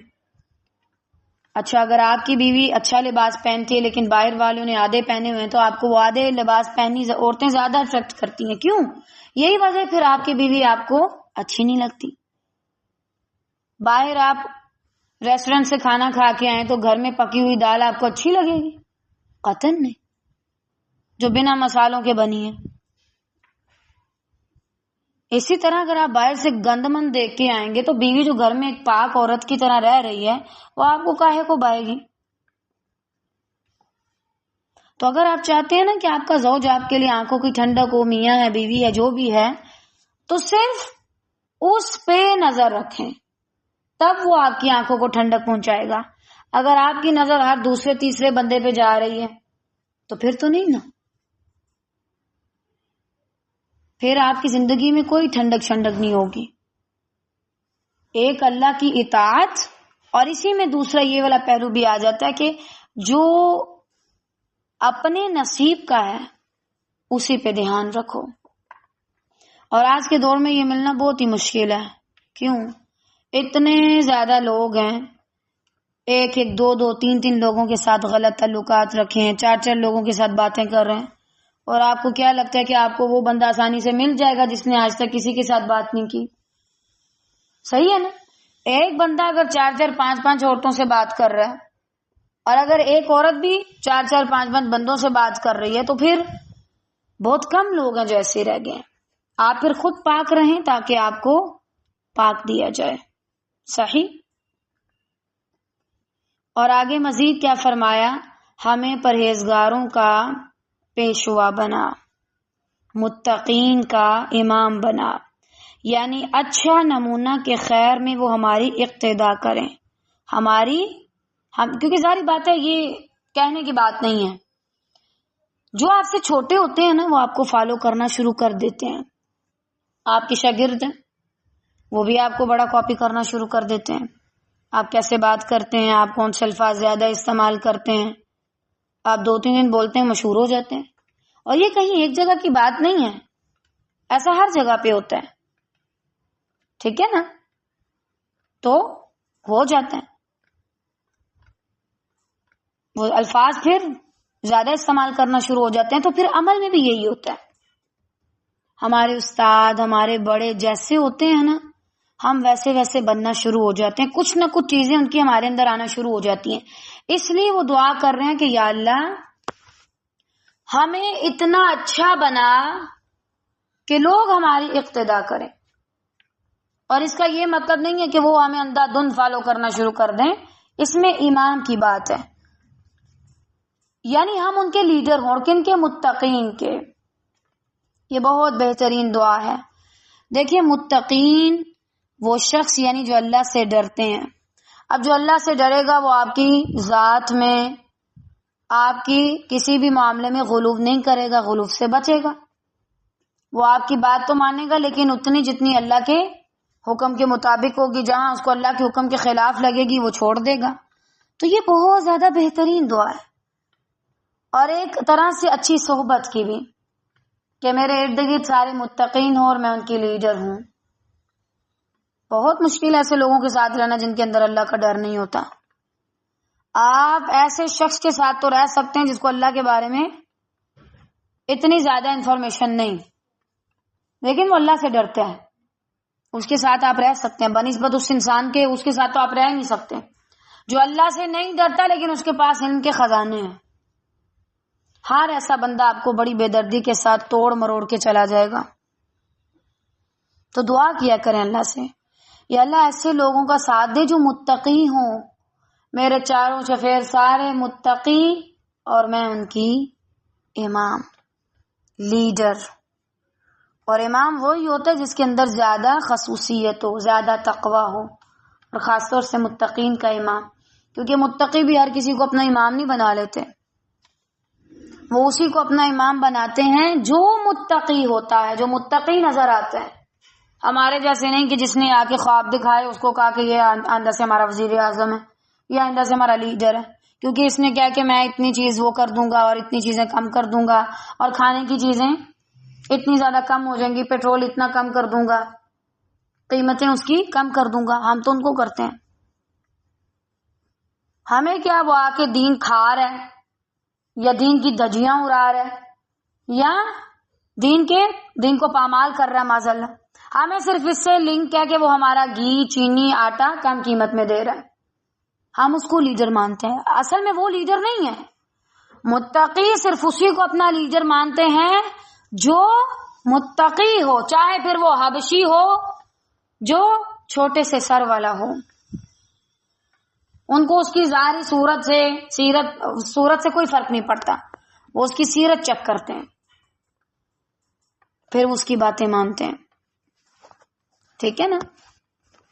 اچھا، اگر آپ کی بیوی اچھا لباس پہنتی ہے لیکن باہر والوں نے آدھے پہنے ہوئے ہیں تو آپ کو وہ آدھے لباس پہنی عورتیں زیادہ اٹریکٹ کرتی ہیں. کیوں؟ یہی وجہ پھر آپ کی بیوی آپ کو اچھی نہیں لگتی. باہر آپ ریسٹورینٹ سے کھانا کھا کے آئے تو گھر میں پکی ہوئی دال آپ کو اچھی لگے گی؟ قطعاً نہیں، جو بنا مسالوں کے بنی ہے. اسی طرح اگر آپ باہر سے گند مند دیکھ کے آئیں گے تو بیوی جو گھر میں ایک پاک عورت کی طرح رہ رہی ہے وہ آپ کو کاہے کو بائے گی. تو اگر آپ چاہتے ہیں نا کہ آپ کا زوج آپ کے لیے آنکھوں کی ٹھنڈک ہو، میاں ہے، بیوی ہے، جو بھی ہے، تو صرف اس پہ نظر رکھیں، تب وہ آپ کی آنکھوں کو ٹھنڈک پہنچائے گا. اگر آپ کی نظر ہر دوسرے تیسرے بندے پہ جا رہی ہے تو پھر تو نہیں نا، پھر آپ کی زندگی میں کوئی ٹھنڈک شنڈک نہیں ہوگی. ایک اللہ کی اطاعت، اور اسی میں دوسرا یہ والا پہلو بھی آ جاتا ہے کہ جو اپنے نصیب کا ہے اسی پہ دھیان رکھو. اور آج کے دور میں یہ ملنا بہت ہی مشکل ہے. کیوں؟ اتنے زیادہ لوگ ہیں، ایک ایک دو دو تین تین لوگوں کے ساتھ غلط تعلقات رکھے ہیں، چار چار لوگوں کے ساتھ باتیں کر رہے ہیں، اور آپ کو کیا لگتا ہے کہ آپ کو وہ بندہ آسانی سے مل جائے گا جس نے آج تک کسی کے ساتھ بات نہیں کی؟ صحیح ہے نا؟ ایک بندہ اگر چار چار پانچ پانچ عورتوں سے بات کر رہا ہے، اور اگر ایک عورت بھی چار چار پانچ پانچ بندوں سے بات کر رہی ہے تو پھر بہت کم لوگ ہیں جو ایسے رہ گئے. آپ پھر خود پاک رہیں تاکہ آپ کو پاک دیا جائے. صحیح. اور آگے مزید کیا فرمایا؟ ہمیں پرہیزگاروں کا پیشوا بنا، متقین کا امام بنا، یعنی اچھا نمونہ کے خیر میں وہ ہماری اقتدا کریں. کیونکہ ظاہری بات ہے، یہ کہنے کی بات نہیں ہے، جو آپ سے چھوٹے ہوتے ہیں نا وہ آپ کو فالو کرنا شروع کر دیتے ہیں. آپ کے شاگرد ہیں، وہ بھی آپ کو بڑا کاپی کرنا شروع کر دیتے ہیں. آپ کیسے بات کرتے ہیں، آپ کون سے الفاظ زیادہ استعمال کرتے ہیں، آپ 2-3 دن بولتے ہیں مشہور ہو جاتے ہیں. اور یہ کہیں ایک جگہ کی بات نہیں ہے، ایسا ہر جگہ پہ ہوتا ہے. ٹھیک ہے نا؟ تو ہو جاتا ہے، وہ الفاظ پھر زیادہ استعمال کرنا شروع ہو جاتے ہیں. تو پھر عمل میں بھی یہی ہوتا ہے. ہمارے استاد، ہمارے بڑے جیسے ہوتے ہیں نا، ہم ویسے ویسے بننا شروع ہو جاتے ہیں. کچھ نہ کچھ چیزیں ان کی ہمارے اندر آنا شروع ہو جاتی ہیں. اس لیے وہ دعا کر رہے ہیں کہ یا اللہ ہمیں اتنا اچھا بنا کہ لوگ ہماری اقتدا کریں. اور اس کا یہ مطلب نہیں ہے کہ وہ ہمیں اندھا دھند فالو کرنا شروع کر دیں، اس میں ایمان کی بات ہے. یعنی ہم ان کے لیڈر ہوں، کن کے؟ متقین کے. یہ بہت بہترین دعا ہے. دیکھیے، متقین وہ شخص یعنی جو اللہ سے ڈرتے ہیں. اب جو اللہ سے ڈرے گا وہ آپ کی ذات میں، آپ کی کسی بھی معاملے میں غلو نہیں کرے گا، غلو سے بچے گا. وہ آپ کی بات تو مانے گا لیکن اتنی جتنی اللہ کے حکم کے مطابق ہوگی. جہاں اس کو اللہ کے حکم کے خلاف لگے گی وہ چھوڑ دے گا. تو یہ بہت زیادہ بہترین دعا ہے، اور ایک طرح سے اچھی صحبت کی بھی، کہ میرے ارد گرد سارے متقین ہوں اور میں ان کی لیڈر ہوں. بہت مشکل ہے ایسے لوگوں کے ساتھ رہنا جن کے اندر اللہ کا ڈر نہیں ہوتا. آپ ایسے شخص کے ساتھ تو رہ سکتے ہیں جس کو اللہ کے بارے میں اتنی زیادہ انفارمیشن نہیں، لیکن وہ اللہ سے ڈرتا ہے، اس کے ساتھ آپ رہ سکتے ہیں بنسبت اس انسان کے، اس کے ساتھ تو آپ رہ نہیں سکتے جو اللہ سے نہیں ڈرتا لیکن اس کے پاس علم کے خزانے ہیں۔ ہر ایسا بندہ آپ کو بڑی بے دردی کے ساتھ توڑ مروڑ کے چلا جائے گا۔ تو دعا کیا کریں اللہ سے، یا اللہ ایسے لوگوں کا ساتھ دے جو متقی ہوں، میرے چاروں چفیر سارے متقی اور میں ان کی امام، لیڈر۔ اور امام وہی ہوتا ہے جس کے اندر زیادہ خصوصیت ہو، زیادہ تقوی ہو، اور خاص طور سے متقین کا امام، کیونکہ متقی بھی ہر کسی کو اپنا امام نہیں بنا لیتے، وہ اسی کو اپنا امام بناتے ہیں جو متقی ہوتا ہے، جو متقی نظر آتا ہے، ہمارے جیسے نہیں کہ جس نے آ کے خواب دکھائے اس کو کہا کہ یہ آئندہ سے ہمارا وزیر اعظم ہے یا آئندہ سے ہمارا لیڈر ہے، کیونکہ اس نے کیا کہ میں اتنی چیز وہ کر دوں گا اور اتنی چیزیں کم کر دوں گا، اور کھانے کی چیزیں اتنی زیادہ کم ہو جائیں گی، پیٹرول اتنا کم کر دوں گا، قیمتیں اس کی کم کر دوں گا۔ ہم تو ان کو کرتے ہیں، ہمیں کیا وہ آ کے دین کھا رہا ہے یا دین کی دھجیاں اڑا رہا ہے یا دین کو پامال کر رہا ہے معذاللہ، ہمیں صرف اس سے لنک ہے کہ وہ ہمارا گھی چینی آٹا کم قیمت میں دے رہا ہے، ہم اس کو لیڈر مانتے ہیں۔ اصل میں وہ لیڈر نہیں ہے، متقی صرف اسی کو اپنا لیڈر مانتے ہیں جو متقی ہو، چاہے پھر وہ حبشی ہو جو چھوٹے سے سر والا ہو، ان کو اس کی ظاہری صورت سے کوئی فرق نہیں پڑتا، وہ اس کی سیرت چیک کرتے ہیں پھر اس کی باتیں مانتے ہیں، ٹھیک ہے نا۔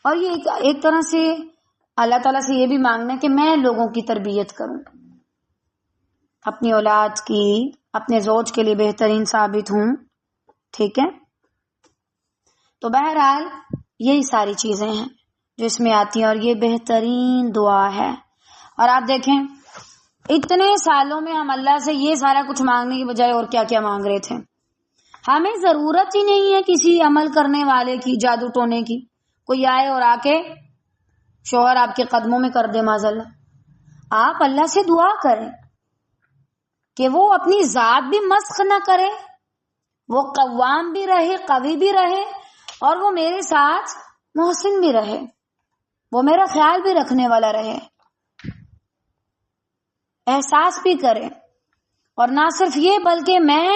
اور یہ ایک طرح سے اللہ تعالیٰ سے یہ بھی مانگنا ہے کہ میں لوگوں کی تربیت کروں، اپنی اولاد کی، اپنے زوج کے لیے بہترین ثابت ہوں، ٹھیک ہے۔ تو بہرحال یہی ساری چیزیں ہیں جو اس میں آتی ہیں، اور یہ بہترین دعا ہے۔ اور آپ دیکھیں اتنے سالوں میں ہم اللہ سے یہ سارا کچھ مانگنے کی بجائے اور کیا کیا مانگ رہے تھے۔ ہمیں ضرورت ہی نہیں ہے کسی عمل کرنے والے کی، جادو ٹونے کی، کوئی آئے اور آ کے شوہر آپ کے قدموں میں کر دے معذاللہ۔ آپ اللہ سے دعا کریں کہ وہ اپنی ذات بھی مسخ نہ کرے، وہ قوام بھی رہے، قوی بھی رہے، اور وہ میرے ساتھ محسن بھی رہے، وہ میرا خیال بھی رکھنے والا رہے، احساس بھی کرے۔ اور نہ صرف یہ بلکہ میں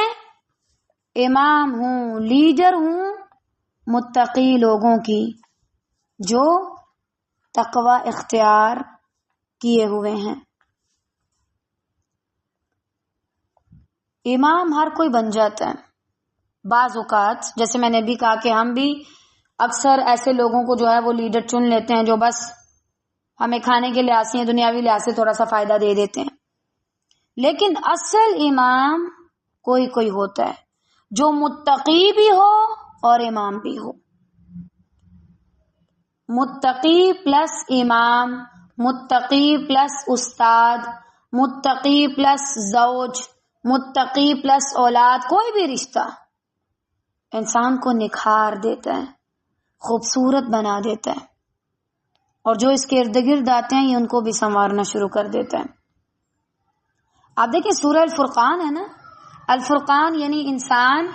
امام ہوں، لیڈر ہوں متقی لوگوں کی جو تقوی اختیار کیے ہوئے ہیں۔ امام ہر کوئی بن جاتا ہے، بعض اوقات جیسے میں نے بھی کہا کہ ہم بھی اکثر ایسے لوگوں کو جو ہے وہ لیڈر چن لیتے ہیں جو بس ہمیں کھانے کے لحاظ سے، دنیاوی لحاظ سے تھوڑا سا فائدہ دے دیتے ہیں، لیکن اصل امام کوئی ہوتا ہے جو متقی بھی ہو اور امام بھی ہو۔ متقی پلس امام، متقی پلس استاد، متقی پلس زوج، متقی پلس اولاد، کوئی بھی رشتہ انسان کو نکھار دیتا ہے، خوبصورت بنا دیتا ہے، اور جو اس کے ارد گرد آتے ہیں یہ ان کو بھی سنوارنا شروع کر دیتا ہے۔ آپ دیکھیں سورہ الفرقان ہے نا، الفرقان یعنی انسان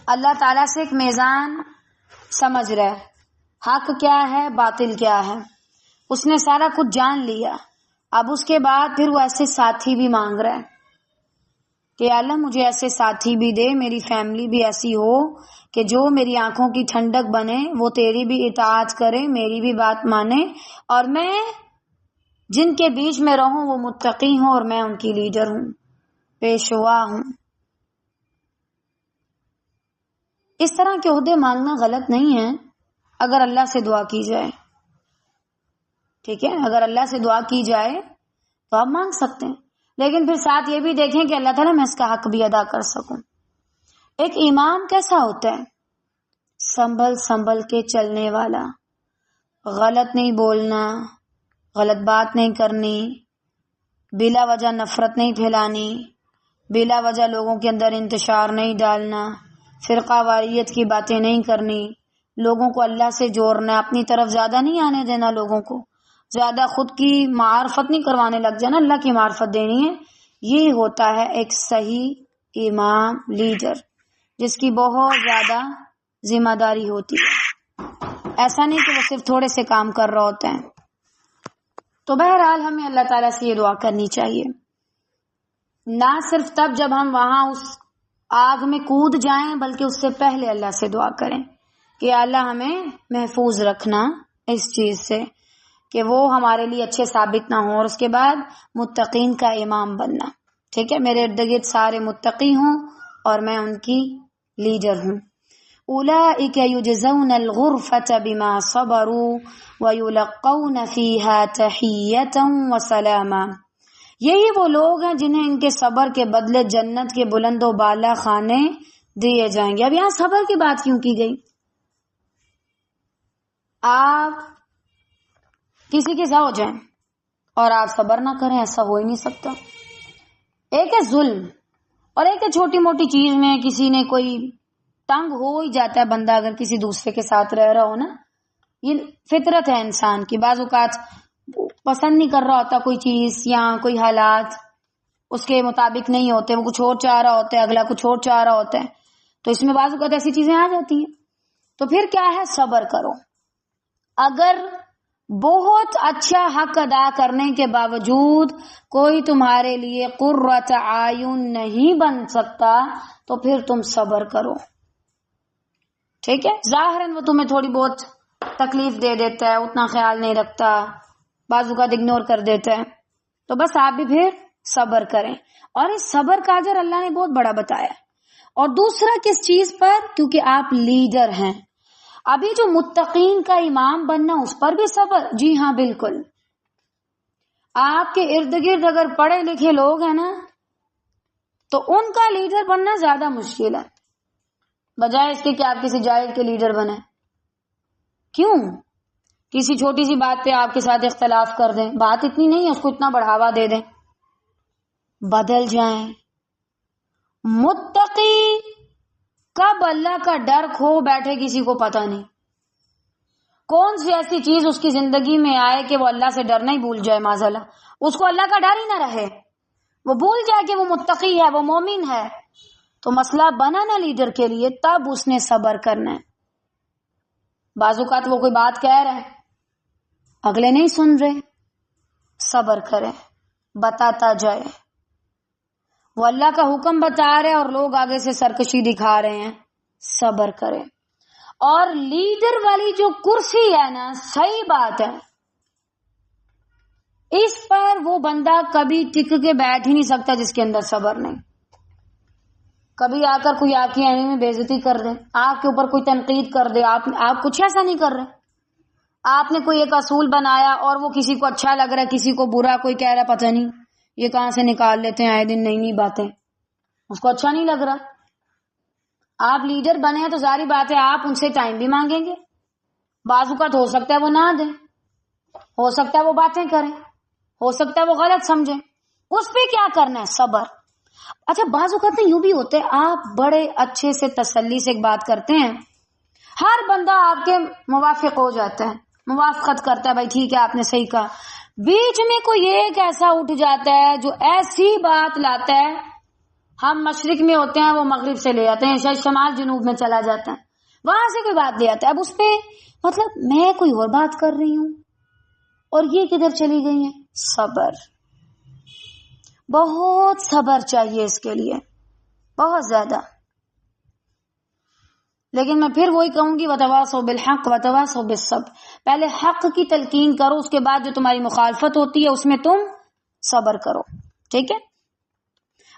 اللہ تعالیٰ سے ایک میزان سمجھ رہا ہے، حق کیا ہے باطل کیا ہے، اس نے سارا کچھ جان لیا، اب اس کے بعد پھر وہ ایسے ساتھی بھی مانگ رہا ہے کہ اللہ مجھے ایسے ساتھی بھی دے، میری فیملی بھی ایسی ہو کہ جو میری آنکھوں کی ٹھنڈک بنے، وہ تیری بھی اطاعت کرے، میری بھی بات مانے، اور میں جن کے بیچ میں رہوں وہ متقی ہوں اور میں ان کی لیڈر ہوں، پیشوا ہوں۔ اس طرح کے عہدے مانگنا غلط نہیں ہے اگر اللہ سے دعا کی جائے، ٹھیک ہے، اگر اللہ سے دعا کی جائے تو آپ مانگ سکتے ہیں، لیکن پھر ساتھ یہ بھی دیکھیں کہ اللہ تعالیٰ میں اس کا حق بھی ادا کر سکوں۔ ایک امام کیسا ہوتا ہے؟ سنبھل کے چلنے والا، غلط نہیں بولنا، غلط بات نہیں کرنی، بلا وجہ نفرت نہیں پھیلانی، بلا وجہ لوگوں کے اندر انتشار نہیں ڈالنا، فرقہ واریت کی باتیں نہیں کرنی، لوگوں کو اللہ سے جوڑنا، اپنی طرف زیادہ نہیں آنے دینا لوگوں کو، زیادہ خود کی معرفت نہیں کروانے لگ جانا، اللہ کی معرفت دینی ہے. یہ ہوتا ہے ایک صحیح امام لیڈر جس کی بہت زیادہ ذمہ داری ہوتی ہے. ایسا نہیں کہ وہ صرف تھوڑے سے کام کر رہا ہوتا ہے. تو بہرحال ہمیں اللہ تعالیٰ سے یہ دعا کرنی چاہیے، نہ صرف تب جب ہم وہاں اس آگ میں کود جائیں، بلکہ اس سے پہلے اللہ سے دعا کریں کہ اللہ ہمیں محفوظ رکھنا اس چیز سے کہ وہ ہمارے لیے اچھے ثابت نہ ہوں، اور اس کے بعد متقین کا امام بننا. ٹھیک ہے، میرے ارد گرد سارے متقی ہوں اور میں ان کی لیڈر ہوں. اولئک یجزون الغرفۃ بما صبروا ویلقون فیہا تحیۃ وسلاما. یہی وہ لوگ ہیں جنہیں ان کے صبر کے بدلے جنت کے بلند و بالا خانے دیے جائیں گے. اب یہاں صبر کی بات کیوں کی گئی؟ آپ کسی کے زوج ہیں اور آپ صبر نہ کریں، ایسا ہو ہی نہیں سکتا. ایک ہے ظلم اور ایک ہے چھوٹی موٹی چیز میں کسی نے کوئی تنگ ہو ہی جاتا ہے بندہ اگر کسی دوسرے کے ساتھ رہ رہا ہو نا. یہ فطرت ہے انسان کی، بعض اوقات پسند نہیں کر رہا ہوتا کوئی چیز یا کوئی حالات اس کے مطابق نہیں ہوتے، وہ کچھ اور چاہ رہا ہوتا ہے، اگلا کچھ اور چاہ رہا ہوتا ہے، تو اس میں بعض اوقات ایسی چیزیں آ جاتی ہیں. تو پھر کیا ہے؟ صبر کرو. اگر بہت اچھا حق ادا کرنے کے باوجود کوئی تمہارے لیے قرۃ اعین نہیں بن سکتا تو پھر تم صبر کرو. ٹھیک ہے، ظاہراً وہ تمہیں تھوڑی بہت تکلیف دے دیتا ہے، اتنا خیال نہیں رکھتا، بعض اوقات اگنور کر دیتا ہے، تو بس آپ بھی پھر صبر کریں. اور اس صبر کا اجر اللہ نے بہت بڑا بتایا. اور دوسرا کس چیز پر؟ کیونکہ آپ لیڈر ہیں. ابھی جو متقین کا امام بننا اس پر بھی صبر. جی ہاں بالکل. آپ کے ارد گرد اگر پڑھے لکھے لوگ ہیں نا تو ان کا لیڈر بننا زیادہ مشکل ہے بجائے اس کے کہ آپ کسی جاہل کے لیڈر بنیں. کیوں؟ کسی چھوٹی سی بات پہ آپ کے ساتھ اختلاف کر دیں، بات اتنی نہیں ہے اس کو اتنا بڑھاوا دے دیں، بدل جائیں. متقی کب اللہ کا ڈر کھو بیٹھے کسی کو پتہ نہیں. کون سی ایسی چیز اس کی زندگی میں آئے کہ وہ اللہ سے ڈرنا ہی بھول جائے، معاذاللہ اس کو اللہ کا ڈر ہی نہ رہے، وہ بھول جائے کہ وہ متقی ہے، وہ مومن ہے. تو مسئلہ بنا نا لیڈر کے لیے، تب اس نے صبر کرنا ہے. بعض اوقات وہ کوئی بات کہہ رہے ہیں، اگلے نہیں سن رہے، صبر کرے، بتاتا جائے. وہ اللہ کا حکم بتا رہے اور لوگ آگے سے سرکشی دکھا رہے ہیں، صبر کرے. اور لیڈر والی جو کرسی ہے نا، صحیح بات ہے، اس پر وہ بندہ کبھی ٹک کے بیٹھ ہی نہیں سکتا جس کے اندر صبر نہیں. کبھی آ کر کوئی آپ کی آنے میں بے عزتی کر دے، آپ کے اوپر کوئی تنقید کر دے، آپ کچھ ایسا نہیں کر رہے، آپ نے کوئی ایک اصول بنایا اور وہ کسی کو اچھا لگ رہا ہے، کسی کو برا، کوئی کہہ رہا پتہ نہیں یہ کہاں سے نکال لیتے ہیں آئے دن نئی نئی باتیں، اس کو اچھا نہیں لگ رہا. آپ لیڈر بنے ہیں تو ظاہری بات ہے آپ ان سے ٹائم بھی مانگیں گے. بعض اوقات ہو سکتا ہے وہ نہ دیں، ہو سکتا ہے وہ باتیں کریں، ہو سکتا ہے وہ غلط سمجھیں، اس پہ کیا کرنا ہے؟ صبر. اچھا بعض اوقات یوں بھی ہوتے ہیں، آپ بڑے اچھے سے تسلی سے ایک بات کرتے ہیں، ہر بندہ آپ کے موافق ہو جاتا ہے، موافقت کرتا ہے، بھائی ٹھیک ہے آپ نے صحیح کہا. بیچ میں کوئی ایک ایسا اٹھ جاتا ہے جو ایسی بات لاتا ہے، ہم مشرق میں ہوتے ہیں وہ مغرب سے لے آتے ہیں، شاید شمال جنوب میں چلا جاتا ہے، وہاں سے کوئی بات لے آتا ہے. اب اس پہ مطلب میں کوئی اور بات کر رہی ہوں اور یہ کدھر چلی گئی ہے. صبر، بہت صبر چاہیے اس کے لیے، بہت زیادہ. لیکن میں پھر وہی کہوں گی وتواصوا بالحق وتواصوا بالصبر. پہلے حق کی تلقین کرو، اس کے بعد جو تمہاری مخالفت ہوتی ہے اس میں تم صبر کرو. ٹھیک ہے.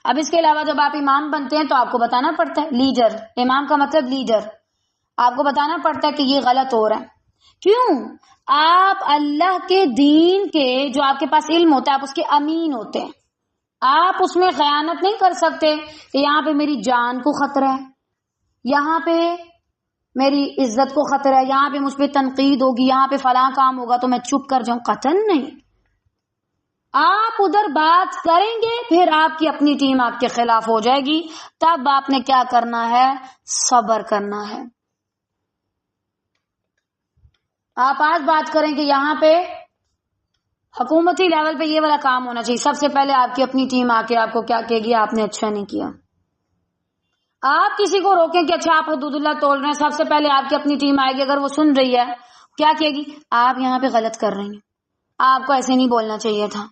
اب اس کے علاوہ جب آپ امام بنتے ہیں تو آپ کو بتانا پڑتا ہے، لیڈر، امام کا مطلب لیڈر، آپ کو بتانا پڑتا ہے کہ یہ غلط ہو رہا ہے. کیوں؟ آپ اللہ کے دین کے جو آپ کے پاس علم ہوتا ہے آپ اس کے امین ہوتے ہیں، آپ اس میں خیانت نہیں کر سکتے کہ یہاں پہ میری جان کو خطرہ ہے، یہاں پہ میری عزت کو خطرہ ہے، یہاں پہ مجھ پہ تنقید ہوگی، یہاں پہ فلاں کام ہوگا تو میں چپ کر جاؤں. قطعاً نہیں. آپ ادھر بات کریں گے پھر آپ کی اپنی ٹیم آپ کے خلاف ہو جائے گی، تب آپ نے کیا کرنا ہے؟ صبر کرنا ہے. آپ آج بات کریں کہ یہاں پہ حکومتی لیول پہ یہ والا کام ہونا چاہیے. سب سے پہلے آپ کی اپنی ٹیم آ کے آپ کو کیا کہے گی؟ آپ نے اچھا نہیں کیا. آپ کسی کو روکیں کہ اچھا آپ حدود اللہ توڑ رہے ہیں، سب سے پہلے آپ کی اپنی ٹیم آئے گی، اگر وہ سن رہی ہے کیا کہے گی؟ آپ یہاں پہ غلط کر رہی ہیں، آپ کو ایسے نہیں بولنا چاہیے تھا،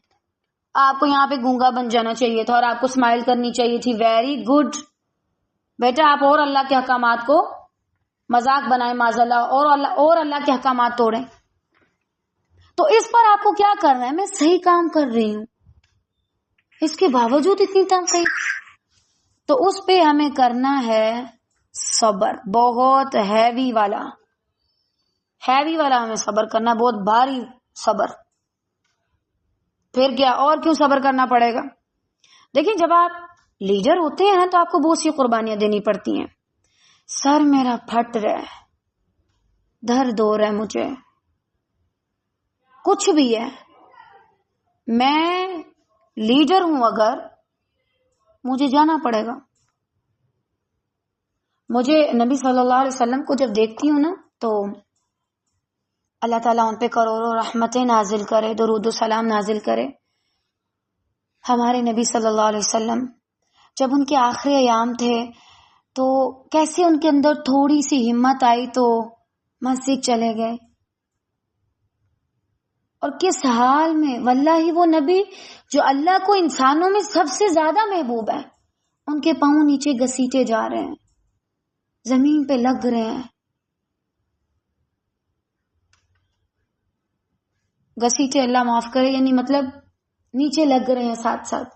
آپ کو یہاں پہ گونگا بن جانا چاہیے تھا اور آپ کو اسمائل کرنی چاہیے تھی. ویری گڈ بیٹا، آپ اور اللہ کے احکامات کو مذاق بنائیں معاذ اللہ، اور اللہ کے احکامات توڑیں. تو اس پر آپ کو کیا کرنا ہے؟ میں صحیح کام کر رہی ہوں، اس کے باوجود اتنی تنقید. تو اس پہ ہمیں کرنا ہے صبر، بہت ہیوی والا ہمیں صبر کرنا، بہت بھاری صبر. پھر کیا اور کیوں صبر کرنا پڑے گا؟ دیکھیں جب آپ لیڈر ہوتے ہیں نا تو آپ کو بہت سی قربانیاں دینی پڑتی ہیں. سر میرا پھٹ رہا ہے، درد ہو رہا ہے، مجھے کچھ بھی ہے، میں لیڈر ہوں، اگر مجھے جانا پڑے گا. مجھے نبی صلی اللہ علیہ وسلم کو جب دیکھتی ہوں نا تو اللہ تعالیٰ ان پہ کروڑوں رحمتیں نازل کرے، درود و سلام نازل کرے. ہمارے نبی صلی اللہ علیہ وسلم جب ان کے آخری ایام تھے تو کیسے ان کے اندر تھوڑی سی ہمت آئی تو مسجد چلے گئے، اور کس حال میں. واللہ وہ نبی جو اللہ کو انسانوں میں سب سے زیادہ محبوب ہے، ان کے پاؤں نیچے گھسیٹے جا رہے ہیں، زمین پہ لگ رہے ہیں. گھسیٹے اللہ معاف کرے، یعنی مطلب نیچے لگ رہے ہیں ساتھ ساتھ.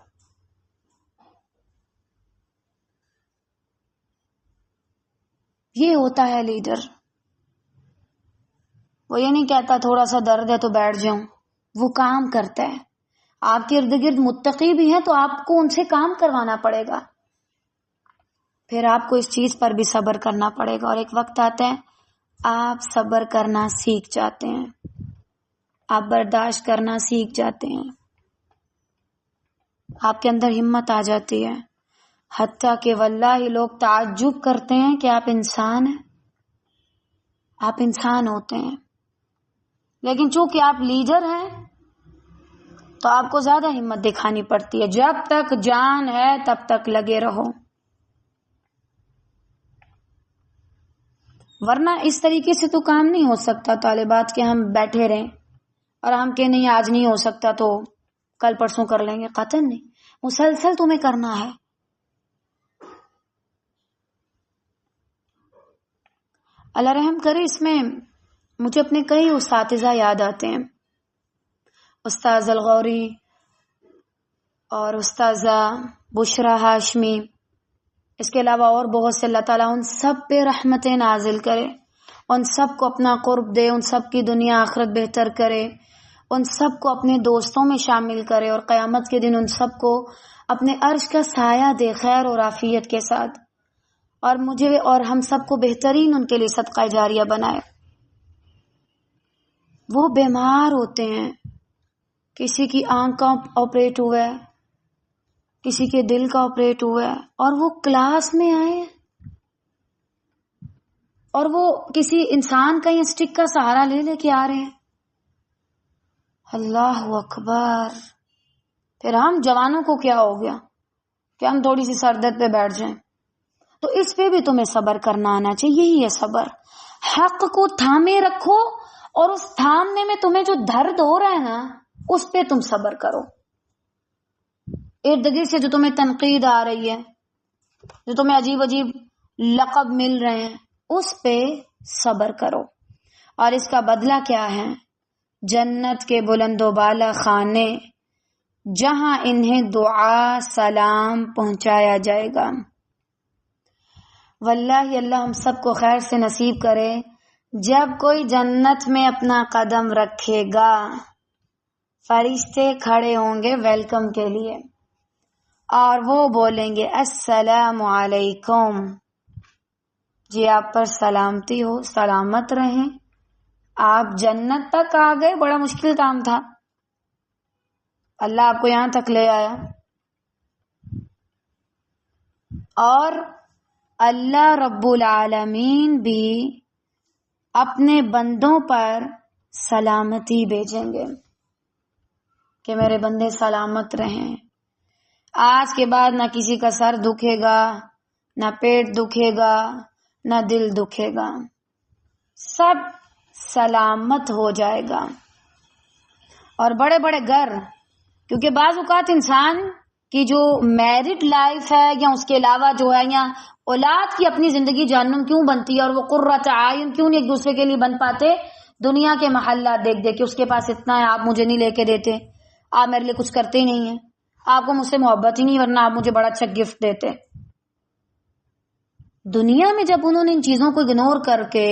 یہ ہوتا ہے لیڈر. وہ یہ نہیں کہتا تھوڑا سا درد ہے تو بیٹھ جاؤں، وہ کام کرتا ہے. آپ کے ارد گرد متقی بھی ہیں تو آپ کو ان سے کام کروانا پڑے گا. پھر آپ کو اس چیز پر بھی صبر کرنا پڑے گا، اور ایک وقت آتا ہے آپ صبر کرنا سیکھ جاتے ہیں، آپ برداشت کرنا سیکھ جاتے ہیں، آپ کے اندر ہمت آ جاتی ہے. حتیٰ کہ واللہ لوگ تعجب کرتے ہیں کہ آپ انسان ہیں، آپ انسان ہوتے ہیں. لیکن چونکہ آپ لیڈر ہیں تو آپ کو زیادہ ہمت دکھانی پڑتی ہے. جب تک جان ہے تب تک لگے رہو، ورنہ اس طریقے سے تو کام نہیں ہو سکتا. طالبات کے ہم بیٹھے رہیں اور ہم کہ نہیں آج نہیں ہو سکتا تو کل پرسوں کر لیں گے، قطعاً نہیں. مسلسل تمہیں کرنا ہے. اللہ رحم کرے. اس میں مجھے اپنے کئی اساتذہ یاد آتے ہیں، استاذ الغوری اور استاذہ بشرا ہاشمی، اس کے علاوہ اور بہت سے. اللہ تعالیٰ ان سب پہ رحمتیں نازل کرے، ان سب کو اپنا قرب دے، ان سب کی دنیا آخرت بہتر کرے، ان سب کو اپنے دوستوں میں شامل کرے، اور قیامت کے دن ان سب کو اپنے عرش کا سایہ دے خیر اور عافیت کے ساتھ، اور مجھے اور ہم سب کو بہترین ان کے لیے صدقہ جاریہ بنائے. وہ بیمار ہوتے ہیں، کسی کی آنکھ کا آپریٹ ہوا ہے، کسی کے دل کا آپریٹ ہوا ہے، اور وہ کلاس میں آئے اور وہ کسی انسان کا یا اسٹک کا سہارا لے لے کے آ رہے ہیں. اللہ اکبر. پھر ہم جوانوں کو کیا ہو گیا کہ ہم تھوڑی سی سر درد پہ بیٹھ جائیں؟ تو اس پہ بھی تمہیں صبر کرنا آنا چاہیے. یہی ہے صبر. حق کو تھامے رکھو، اور اس تھامنے میں تمہیں جو درد ہو رہا ہے نا اس پہ تم صبر کرو. ارد گرد سے جو تمہیں تنقید آ رہی ہے، جو تمہیں عجیب عجیب لقب مل رہے ہیں، اس پہ صبر کرو. اور اس کا بدلہ کیا ہے؟ جنت کے بلند و بالا خانے، جہاں انہیں دعا سلام پہنچایا جائے گا. واللہ اللہ ہم سب کو خیر سے نصیب کرے. جب کوئی جنت میں اپنا قدم رکھے گا، فرشتے کھڑے ہوں گے ویلکم کے لیے، اور وہ بولیں گے السلام علیکم، جی آپ پر سلامتی ہو، سلامت رہیں، آپ جنت تک آ گئے. بڑا مشکل کام تھا، اللہ آپ کو یہاں تک لے آیا. اور اللہ رب العالمین بھی اپنے بندوں پر سلامتی بھیجیں گے. کہ میرے بندے سلامت رہیں. آج کے بعد نہ کسی کا سر دکھے گا، نہ پیٹ دکھے گا، نہ دل دکھے گا، سب سلامت ہو جائے گا. اور بڑے بڑے گھر، کیونکہ بعض اوقات انسان کی جو میرٹ لائف ہے یا اس کے علاوہ جو ہے یا اولاد کی اپنی زندگی جہنم کیوں بنتی ہے اور وہ قرۃ اعین کیوں نہیں ایک دوسرے کے لیے بن پاتے؟ دنیا کے محلات دیکھ دیکھ کے اس کے پاس اتنا ہے، آپ مجھے نہیں لے کے دیتے، آپ میرے لیے کچھ کرتے ہی نہیں ہیں، آپ کو مجھ سے محبت ہی نہیں ورنہ آپ مجھے بڑا اچھا گفٹ دیتے. دنیا میں جب انہوں نے ان چیزوں کو اگنور کر کے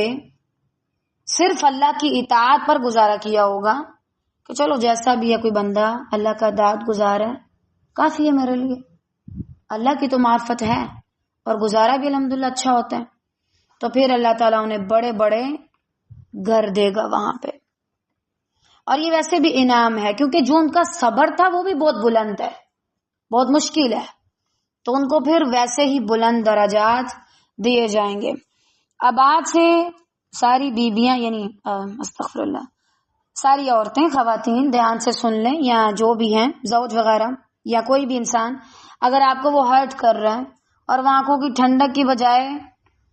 صرف اللہ کی اطاعت پر گزارا کیا ہوگا کہ چلو جیسا بھی ہے کوئی بندہ اللہ کا داد گزار ہے، کافی ہے میرے لیے، اللہ کی تو معرفت ہے اور گزارا بھی الحمدللہ اچھا ہوتا ہے، تو پھر اللہ تعالیٰ انہیں بڑے بڑے گھر دے گا وہاں پہ. اور یہ ویسے بھی انعام ہے کیونکہ جو ان کا صبر تھا وہ بھی بہت بلند ہے، بہت مشکل ہے، تو ان کو پھر ویسے ہی بلند درجات دیے جائیں گے. اب آج سے ساری بیویاں یعنی استغفر اللہ ساری عورتیں خواتین دھیان سے سن لیں، یا جو بھی ہیں زوج وغیرہ یا کوئی بھی انسان، اگر آپ کو وہ ہرٹ کر رہا ہے اور وہ آنکھوں کی ٹھنڈک کی بجائے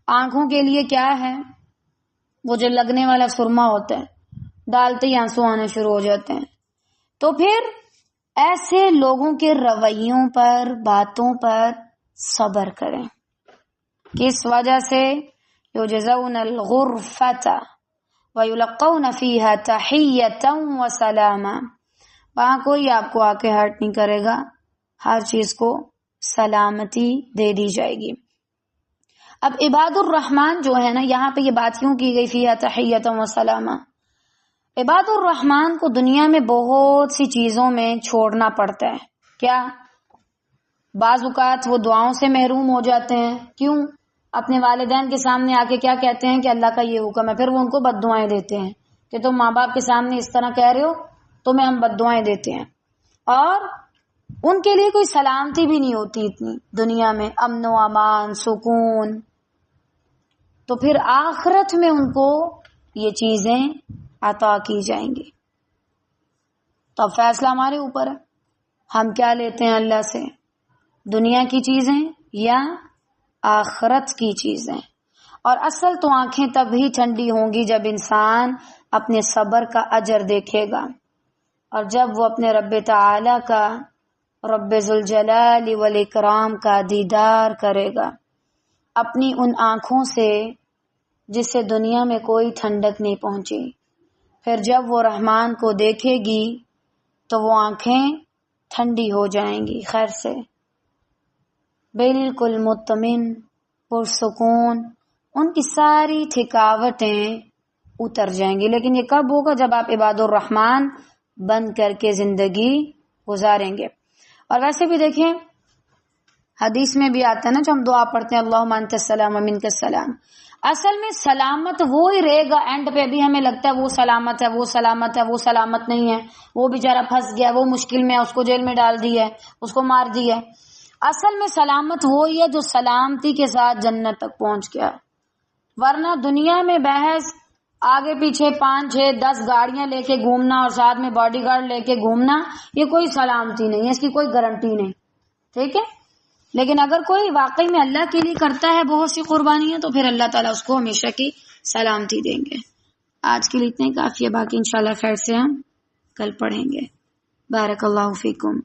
آنکھوں کے لیے کیا ہے وہ جو لگنے والا سرما ہوتا ہے ڈالتے ہی آنسو آنے شروع ہو جاتے ہیں، تو پھر ایسے لوگوں کے رویوں پر باتوں پر صبر کریں. کس وجہ سے؟ یجزون الغرفۃ ویلقون فیہا تحیۃ وسلاما، وہاں کوئی آپ کو آ کے ہرٹ نہیں کرے گا، ہر چیز کو سلامتی دے دی جائے گی. اب عباد الرحمن جو ہے نا، یہاں پہ یہ بات کیوں کی گئی فیہا تحیۃ وسلاما؟ عباد الرحمن کو دنیا میں بہت سی چیزوں میں چھوڑنا پڑتا ہے. کیا؟ بعض اوقات وہ دعاؤں سے محروم ہو جاتے ہیں. کیوں؟ اپنے والدین کے سامنے آ کے کیا کہتے ہیں کہ اللہ کا یہ حکم ہے، پھر وہ ان کو بد دعائیں دیتے ہیں کہ تم ماں باپ کے سامنے اس طرح کہہ رہے ہو، تمہیں ہم بد دعائیں دیتے ہیں. اور ان کے لیے کوئی سلامتی بھی نہیں ہوتی اتنی دنیا میں، امن و امان سکون. تو پھر آخرت میں ان کو یہ چیزیں عطا کی جائیں گی. تو اب فیصلہ ہمارے اوپر ہے، ہم کیا لیتے ہیں اللہ سے، دنیا کی چیزیں یا آخرت کی چیزیں. اور اصل تو آنکھیں تب ہی ٹھنڈی ہوں گی جب انسان اپنے صبر کا اجر دیکھے گا، اور جب وہ اپنے رب تعالی کا، رب ذوالجلال والاکرام کا دیدار کرے گا اپنی ان آنکھوں سے جس سے دنیا میں کوئی ٹھنڈک نہیں پہنچی. پھر جب وہ رحمان کو دیکھے گی تو وہ آنکھیں ٹھنڈی ہو جائیں گی، خیر سے بالکل مطمئن پرسکون، ان کی ساری تھکاوٹیں اتر جائیں گی. لیکن یہ کب ہوگا؟ جب آپ عباد الرحمن بن کر کے زندگی گزاریں گے. اور ویسے بھی دیکھیں حدیث میں بھی آتا ہے نا، جو ہم دعا پڑھتے ہیں اللہم انت السلام و منک السلام، اصل میں سلامت وہ ہی رہے گا. اینڈ پہ بھی ہمیں لگتا ہے وہ سلامت ہے، وہ سلامت ہے، وہ سلامت نہیں ہے، وہ بیچارہ پھنس گیا، وہ مشکل میں ہے، اس کو جیل میں ڈال دی ہے، اس کو مار دی ہے. اصل میں سلامت وہی ہے جو سلامتی کے ساتھ جنت تک پہنچ گیا. ورنہ دنیا میں بحث آگے پیچھے 5 6 10 گاڑیاں لے کے گھومنا اور ساتھ میں باڈی گارڈ لے کے گھومنا، یہ کوئی سلامتی نہیں ہے، اس کی کوئی گارنٹی نہیں. ٹھیک ہے، لیکن اگر کوئی واقعی میں اللہ کے لیے کرتا ہے بہت سی قربانیاں تو پھر اللہ تعالیٰ اس کو ہمیشہ کی سلامتی دیں گے. آج کے لیے اتنا ہی کافی ہے، باقی انشاءاللہ خیر سے ہم کل پڑھیں گے. بارک اللہ فیکم.